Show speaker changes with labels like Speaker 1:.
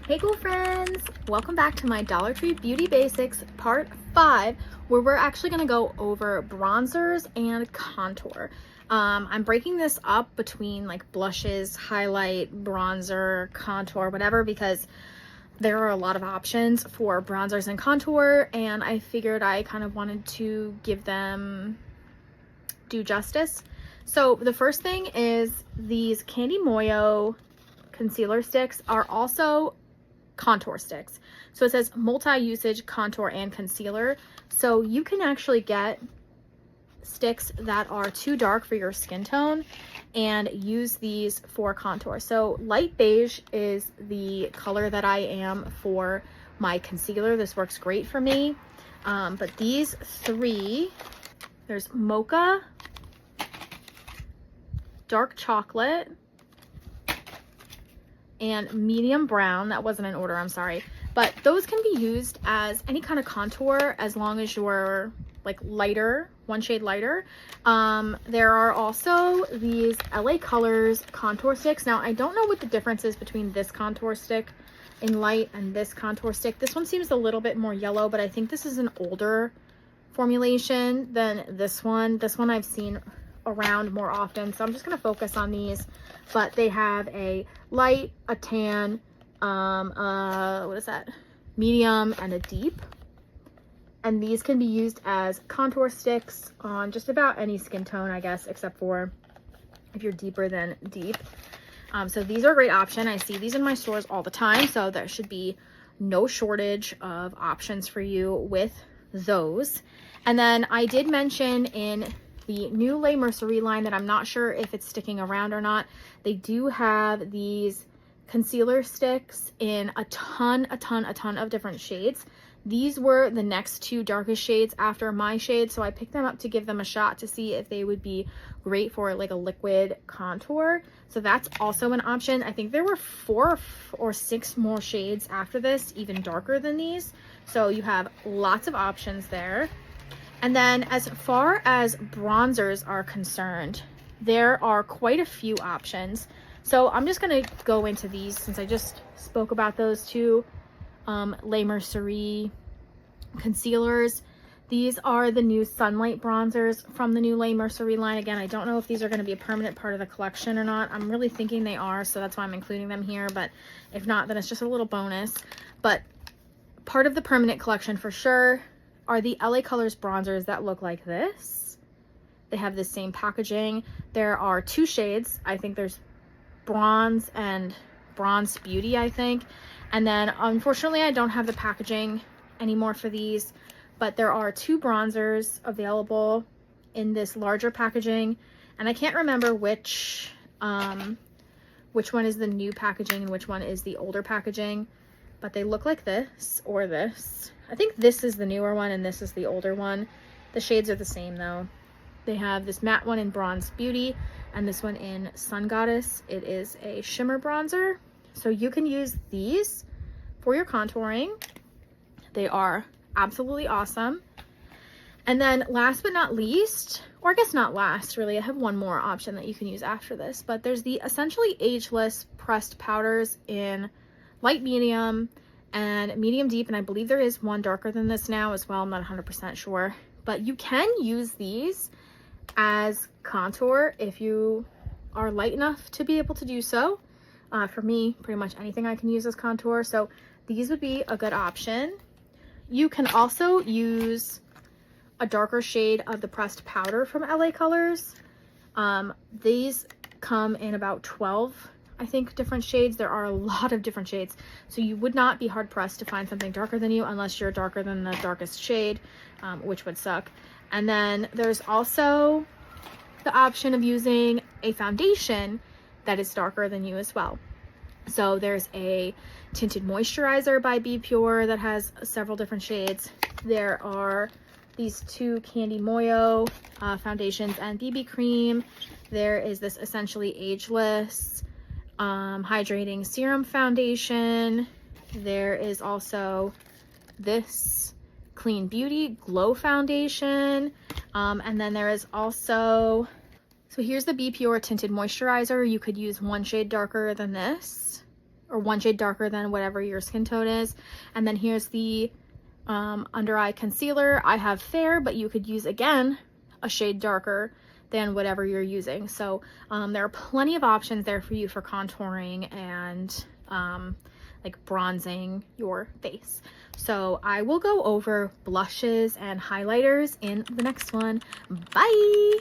Speaker 1: Hey girlfriends! Welcome back to my Dollar Tree Beauty Basics Part 5, where we're actually going to go over bronzers and contour. I'm breaking this up between like blushes, highlight, bronzer, contour, whatever, because there are a lot of options for bronzers and contour, and I figured I kind of wanted to give them due justice. So the first thing is these Candy Moyo concealer sticks are also contour sticks. So it says multi-usage contour and concealer. So you can actually get sticks that are too dark for your skin tone and use these for contour. So light beige is the color that I am for my concealer. This works great for me. But these three, there's mocha, dark chocolate, and medium brown. That wasn't in order, I'm sorry, but those can be used as any kind of contour as long as you're like lighter, one shade lighter. There are also these LA Colors contour sticks. Now I don't know what the difference is between this contour stick in light and this contour stick. This one seems a little bit more yellow, but I think this is an older formulation than this one. This one I've seen around more often, so I'm just going to focus on these. But they have a light, a tan, what is that, medium, and a deep, and these can be used as contour sticks on just about any skin tone, I guess, except for if you're deeper than deep. So these are a great option. I see these in my stores all the time, so there should be no shortage of options for you with those. And then I did mention in the new Le Mercerie line that I'm not sure if it's sticking around or not. They do have these concealer sticks in a ton of different shades. These were the next two darkest shades after my shade, so I picked them up to give them a shot to see if they would be great for like a liquid contour. So that's also an option. I think there were 4 or 6 more shades after this, even darker than these. So you have lots of options there. And then as far as bronzers are concerned, there are quite a few options. So I'm just going to go into these since I just spoke about those two Le Mercerie concealers. These are the new Sunlight bronzers from the new Le Mercerie line. Again, I don't know if these are going to be a permanent part of the collection or not. I'm really thinking they are, so that's why I'm including them here. But if not, then it's just a little bonus. But part of the permanent collection for sure are the LA Colors bronzers that look like this. They have the same packaging. There are 2 shades. I think there's Bronze and Bronze Beauty, I think. And then unfortunately I don't have the packaging anymore for these, but there are 2 bronzers available in this larger packaging, and I can't remember which one is the new packaging and which one is the older packaging, but they look like this or this. I think this is the newer one and this is the older one. The shades are the same though. They have this matte one in Bronze Beauty and this one in Sun Goddess. It is a shimmer bronzer. So you can use these for your contouring. They are absolutely awesome. And then last but not least, or I guess not last really, I have one more option that you can use after this, but there's the Essentially Ageless pressed powders in light medium and medium deep, and I believe there is one darker than this now as well. I'm not 100% sure, but you can use these as contour if you are light enough to be able to do so. For me, pretty much anything I can use as contour, so these would be a good option. You can also use a darker shade of the pressed powder from LA Colors. These come in about 12, I think, different shades. There are a lot of different shades, so you would not be hard pressed to find something darker than you unless you're darker than the darkest shade, which would suck. And then there's also the option of using a foundation that is darker than you as well. So there's a tinted moisturizer by Be Pure that has several different shades. There are these 2 Candy Moyo foundations and BB cream. There is this Essentially Ageless hydrating serum foundation. There is also this Clean Beauty Glow foundation, and then there is also, so here's the Be Pure tinted moisturizer. You could use one shade darker than this, or one shade darker than whatever your skin tone is. And then here's the under eye concealer. I have fair, but you could use, again, a shade darker than whatever you're using. So there are plenty of options there for you for contouring and like bronzing your face. So I will go over blushes and highlighters in the next one. Bye!